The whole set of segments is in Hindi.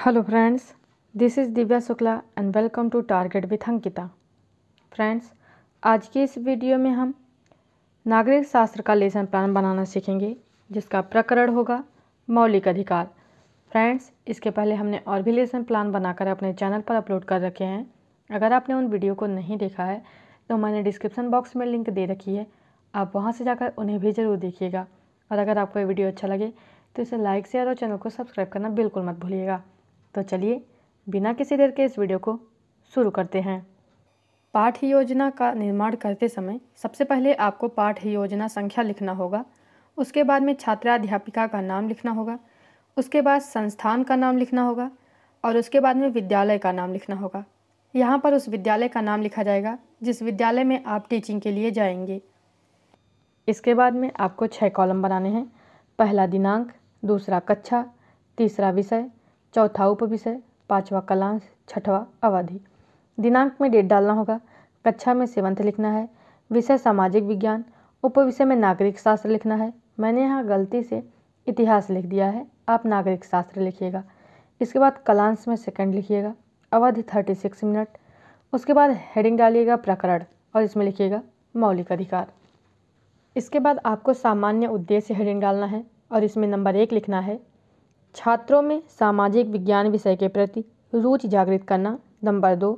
Hello friends, this is Divya Shukla and welcome to target with Ankita. Friends, आज की इस वीडियो में हम नागरिक शास्त्र का लेसन प्लान बनाना सीखेंगे, जिसका प्रकरण होगा मौलिक अधिकार। फ्रेंड्स, इसके पहले हमने और भी लेसन प्लान बनाकर अपने चैनल पर अपलोड कर रखे हैं। अगर आपने उन वीडियो को नहीं देखा है तो मैंने डिस्क्रिप्शन बॉक्स में लिंक दे रखी है, आप वहाँ से जाकर उन्हें भी ज़रूर देखिएगा। और अगर आपको ये वीडियो अच्छा लगे तो इसे लाइक, शेयर और चैनल को सब्सक्राइब करना बिल्कुल मत भूलिएगा। तो चलिए बिना किसी देर के इस वीडियो को शुरू करते हैं। पाठ योजना का निर्माण करते समय सबसे पहले आपको पाठ योजना संख्या लिखना होगा। उसके बाद में छात्राध्यापिका का नाम लिखना होगा। उसके बाद संस्थान का नाम लिखना होगा और उसके बाद में विद्यालय का नाम लिखना होगा। यहाँ पर उस विद्यालय का नाम लिखा जाएगा जिस विद्यालय में आप टीचिंग के लिए जाएंगे। इसके बाद में आपको 6 कॉलम बनाने हैं। पहला दिनांक, दूसरा कक्षा, तीसरा विषय, चौथा उपविषय, पांचवा कलांश, छठवां अवधि। दिनांक में डेट डालना होगा। कक्षा में 7th लिखना है। विषय सामाजिक विज्ञान, उपविषय में नागरिक शास्त्र लिखना है। मैंने यहाँ गलती से इतिहास लिख दिया है, आप नागरिक शास्त्र लिखिएगा। इसके बाद कलांश में 2nd लिखिएगा। अवधि 36 मिनट। उसके बाद हेडिंग डालिएगा प्रकरण और इसमें लिखिएगा मौलिक अधिकार। इसके बाद आपको सामान्य उद्देश्य हेडिंग डालना है और इसमें नंबर 1 लिखना है छात्रों में सामाजिक विज्ञान विषय के प्रति रुचि जागृत करना। नंबर 2,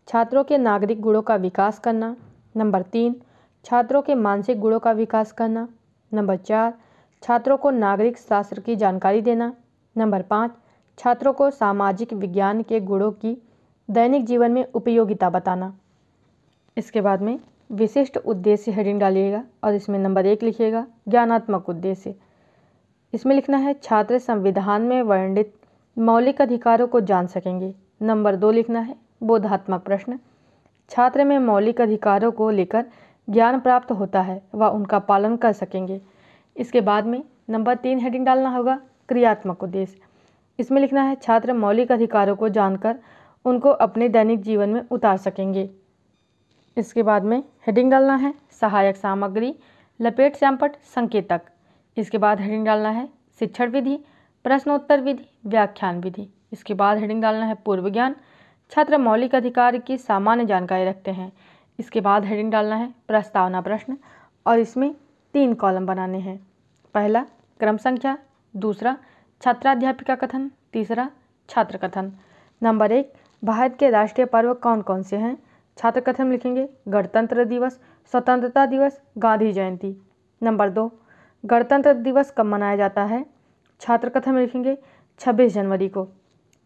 छात्रों के नागरिक गुणों का विकास करना। नंबर 3, छात्रों के मानसिक गुणों का विकास करना। नंबर 4, छात्रों को नागरिक शास्त्र की जानकारी देना। नंबर 5, छात्रों को सामाजिक विज्ञान के गुणों की दैनिक जीवन में उपयोगिता बताना। इसके बाद में विशिष्ट उद्देश्य हेडिंग डालिएगा और इसमें नंबर 1 लिखिएगा ज्ञानात्मक उद्देश्य। इसमें लिखना है छात्र संविधान में वर्णित मौलिक अधिकारों को जान सकेंगे। नंबर 2 लिखना है बोधात्मक प्रश्न। छात्र में मौलिक अधिकारों को लेकर ज्ञान प्राप्त होता है व उनका पालन कर सकेंगे। इसके बाद में नंबर 3 हेडिंग डालना होगा क्रियात्मक उद्देश्य। इसमें लिखना है छात्र मौलिक अधिकारों को जानकर उनको अपने दैनिक जीवन में उतार सकेंगे। इसके बाद में हेडिंग डालना है सहायक सामग्री, लपेट चैम्पट, संकेतक। इसके बाद हेडिंग डालना है शिक्षण विधि, प्रश्नोत्तर विधि, व्याख्यान विधि। इसके बाद हेडिंग डालना है पूर्व ज्ञान, छात्र मौलिक अधिकार की सामान्य जानकारी रखते हैं। इसके बाद हेडिंग डालना है प्रस्तावना प्रश्न और इसमें 3 कॉलम बनाने हैं। पहला क्रम संख्या, दूसरा छात्राध्यापिका कथन, तीसरा छात्र कथन। नंबर 1, भारत के राष्ट्रीय पर्व कौन कौन से हैं। छात्र कथन में लिखेंगे गणतंत्र दिवस, स्वतंत्रता दिवस, गांधी जयंती। नंबर 2, गणतंत्र दिवस कब मनाया जाता है। छात्र कथन में लिखेंगे 26 जनवरी को।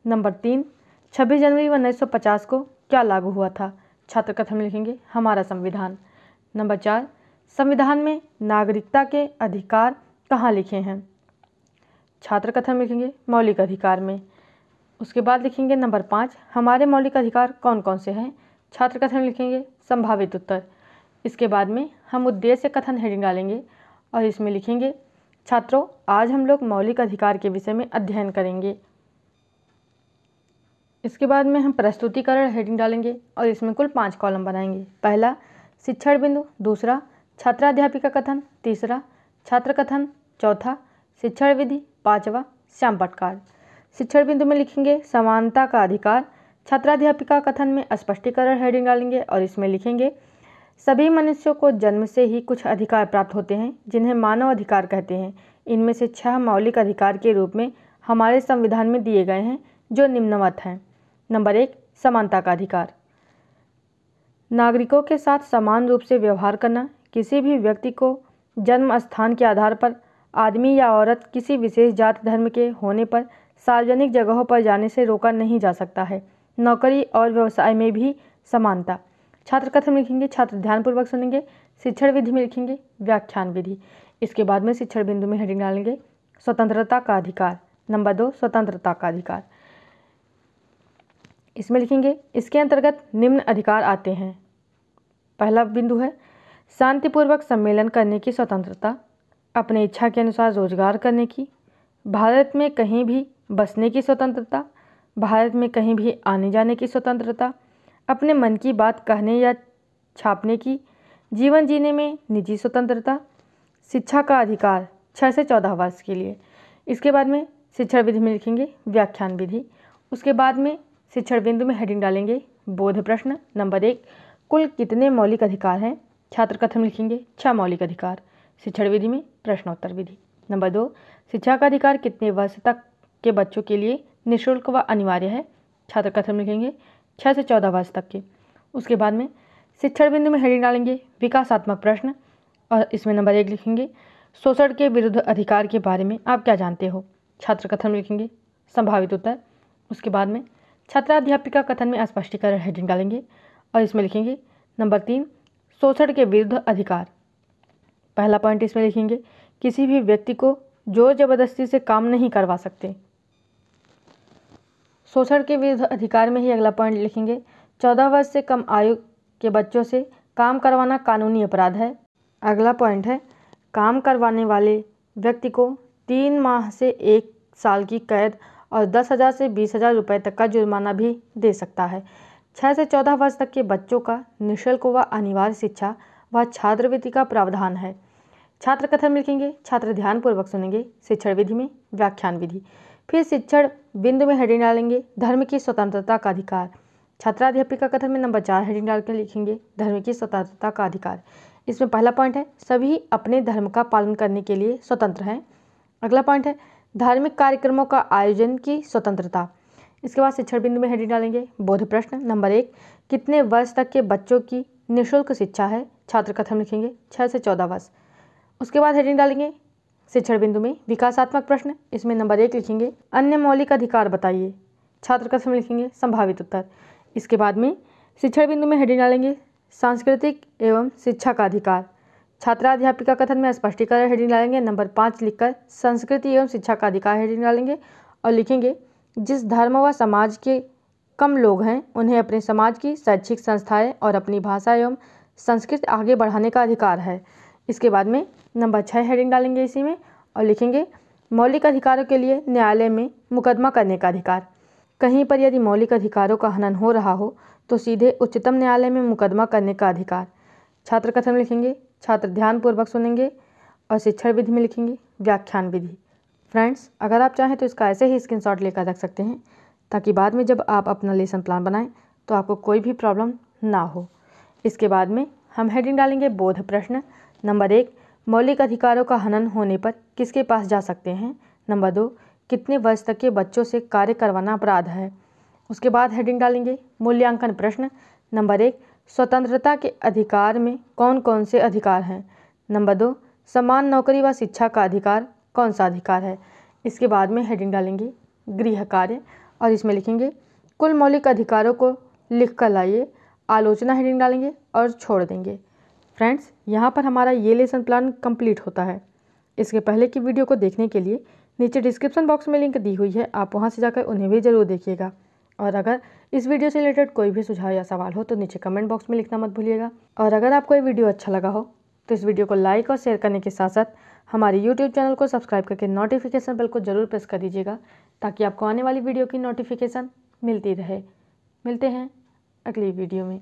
नंबर 3, 26 जनवरी 1950 को क्या लागू हुआ था। छात्र कथन में लिखेंगे हमारा संविधान। नंबर 4, संविधान में नागरिकता के अधिकार कहाँ लिखे हैं। छात्र कथन में लिखेंगे मौलिक अधिकार में। उसके बाद लिखेंगे नंबर 5, हमारे मौलिक अधिकार कौन कौन से हैं। छात्र कथन में लिखेंगे संभावित उत्तर। इसके बाद में हम उद्देश्य कथन हेडिंग डालेंगे और इसमें लिखेंगे छात्रों, आज हम लोग मौलिक अधिकार के विषय में अध्ययन करेंगे। इसके बाद में हम प्रस्तुतिकरण हेडिंग डालेंगे और इसमें कुल 5 कॉलम बनाएंगे। पहला शिक्षण बिंदु, दूसरा छात्राध्यापिका कथन, तीसरा छात्र कथन, चौथा शिक्षण विधि, पांचवा श्यामपट्ट कार्य। शिक्षण बिंदु में लिखेंगे समानता का अधिकार। छात्राध्यापिका कथन में स्पष्टीकरण हेडिंग डालेंगे और इसमें लिखेंगे सभी मनुष्यों को जन्म से ही कुछ अधिकार प्राप्त होते हैं जिन्हें मानव अधिकार कहते हैं। इनमें से 6 मौलिक अधिकार के रूप में हमारे संविधान में दिए गए हैं जो निम्नवत हैं। नंबर 1, समानता का अधिकार। नागरिकों के साथ समान रूप से व्यवहार करना। किसी भी व्यक्ति को जन्म स्थान के आधार पर आदमी या औरत किसी विशेष जाति धर्म के होने पर सार्वजनिक जगहों पर जाने से रोका नहीं जा सकता है। नौकरी और व्यवसाय में भी समानता। छात्र कथन में लिखेंगे छात्र ध्यानपूर्वक सुनेंगे। शिक्षण विधि में लिखेंगे व्याख्यान विधि। इसके बाद में शिक्षण बिंदु में हेडिंग डालेंगे स्वतंत्रता का अधिकार। नंबर 2, स्वतंत्रता का अधिकार। इसमें लिखेंगे इसके अंतर्गत निम्न अधिकार आते हैं। पहला बिंदु है शांतिपूर्वक सम्मेलन करने की स्वतंत्रता, अपने इच्छा के अनुसार रोजगार करने की, भारत में कहीं भी बसने की स्वतंत्रता, भारत में कहीं भी आने जाने की स्वतंत्रता, अपने मन की बात कहने या छापने की, जीवन जीने में निजी स्वतंत्रता, शिक्षा का अधिकार 6 से 14 वर्ष के लिए। इसके बाद में शिक्षण विधि में लिखेंगे व्याख्यान विधि। उसके बाद में शिक्षण बिंदु में हेडिंग डालेंगे बोध प्रश्न। नंबर 1, कुल कितने मौलिक अधिकार हैं? छात्र कथन में लिखेंगे 6 मौलिक अधिकार। शिक्षण विधि में प्रश्नोत्तर विधि। नंबर 2, शिक्षा का अधिकार कितने वर्ष तक के बच्चों के लिए निःशुल्क व अनिवार्य है? छात्र कथन में लिखेंगे 6 से 14 वर्ष तक के। उसके बाद में शिक्षण बिंदु में हेडिंग डालेंगे विकासात्मक प्रश्न और इसमें नंबर 1 लिखेंगे शोषण के विरुद्ध अधिकार के बारे में आप क्या जानते हो? छात्र कथन में लिखेंगे संभावित उत्तर। उसके बाद में छात्राध्यापिका कथन में स्पष्टीकरण हेडिंग डालेंगे और इसमें लिखेंगे नंबर 3 शोषण के विरुद्ध अधिकार। पहला पॉइंट इसमें लिखेंगे किसी भी व्यक्ति को जोर जबरदस्ती से काम नहीं करवा सकते। शोषण के विरुद्ध अधिकार में ही अगला पॉइंट लिखेंगे 14 वर्ष से कम आयु के बच्चों से काम करवाना कानूनी अपराध है। अगला पॉइंट है काम करवाने वाले व्यक्ति को 3 माह से 1 साल की कैद और 10,000 से 20,000 रुपये तक का जुर्माना भी दे सकता है। 6 से 14 वर्ष तक के बच्चों का निःशुल्क व अनिवार्य शिक्षा व छात्रवृत्ति का प्रावधान है। छात्र कथन में लिखेंगे छात्र ध्यानपूर्वक सुनेंगे। शिक्षण विधि में व्याख्यान विधि। फिर शिक्षण बिंदु में हेडिंग डालेंगे धर्म की स्वतंत्रता का अधिकार। छात्राध्यापिका कथन में नंबर 4 हेडिंग डाल कर लिखेंगे धर्म की स्वतंत्रता का अधिकार। इसमें पहला पॉइंट है सभी अपने धर्म का पालन करने के लिए स्वतंत्र हैं। अगला पॉइंट है धार्मिक कार्यक्रमों का आयोजन की स्वतंत्रता। इसके बाद शिक्षण बिंदु में हेडिंग डालेंगे बोध प्रश्न। नंबर 1, कितने वर्ष तक के बच्चों की निःशुल्क शिक्षा है? छात्र कथन लिखेंगे 6 से 14 वर्ष। उसके बाद हेडिंग डालेंगे शिक्षण बिंदु में विकासात्मक प्रश्न। इसमें नंबर 1 लिखेंगे अन्य मौलिक अधिकार बताइए। छात्र कथन में लिखेंगे संभावित उत्तर। इसके बाद में शिक्षण बिंदु में हेडिंग डालेंगे सांस्कृतिक एवं शिक्षा का अधिकार। छात्राध्यापिका कथन में स्पष्टीकरण हेडिंग डालेंगे नंबर 5 लिखकर संस्कृति एवं शिक्षा का अधिकार हेडिंग डालेंगे और लिखेंगे जिस धर्म व समाज के कम लोग हैं उन्हें अपने समाज की शैक्षिक संस्थाएं और अपनी भाषा एवं संस्कृति आगे बढ़ाने का अधिकार है। इसके बाद में नंबर 6 हेडिंग डालेंगे इसी में और लिखेंगे मौलिक अधिकारों के लिए न्यायालय में मुकदमा करने का अधिकार। कहीं पर यदि मौलिक अधिकारों का हनन हो रहा हो तो सीधे उच्चतम न्यायालय में मुकदमा करने का अधिकार। छात्र कथन में लिखेंगे छात्र ध्यानपूर्वक सुनेंगे और शिक्षण विधि में लिखेंगे व्याख्यान विधि। फ्रेंड्स, अगर आप चाहें तो इसका ऐसे ही स्क्रीनशॉट लेकर रख सकते हैं ताकि बाद में जब आप अपना लेसन प्लान बनाएं तो आपको कोई भी प्रॉब्लम ना हो। इसके बाद में हम हेडिंग डालेंगे बोध प्रश्न। नंबर 1, मौलिक अधिकारों का हनन होने पर किसके पास जा सकते हैं? नंबर 2, कितने वर्ष तक के बच्चों से कार्य करवाना अपराध है? उसके बाद हेडिंग डालेंगे मूल्यांकन प्रश्न। नंबर 1, स्वतंत्रता के अधिकार में कौन कौन से अधिकार हैं? नंबर 2, समान नौकरी व शिक्षा का अधिकार कौन सा अधिकार है? इसके बाद में हेडिंग डालेंगे गृह कार्य और इसमें लिखेंगे कुल मौलिक अधिकारों को लिख कर लाइए। आलोचना हेडिंग डालेंगे और छोड़ देंगे। फ्रेंड्स, यहाँ पर हमारा ये लेसन प्लान कंप्लीट होता है। इसके पहले की वीडियो को देखने के लिए नीचे डिस्क्रिप्शन बॉक्स में लिंक दी हुई है, आप वहाँ से जाकर उन्हें भी ज़रूर देखिएगा। और अगर इस वीडियो से रिलेटेड कोई भी सुझाव या सवाल हो तो नीचे कमेंट बॉक्स में लिखना मत भूलिएगा। और अगर आपको ये वीडियो अच्छा लगा हो तो इस वीडियो को लाइक और शेयर करने के साथ साथ हमारे यूट्यूब चैनल को सब्सक्राइब करके नोटिफिकेशन बेल को ज़रूर प्रेस कर दीजिएगा ताकि आपको आने वाली वीडियो की नोटिफिकेशन मिलती रहे। मिलते हैं अगली वीडियो में।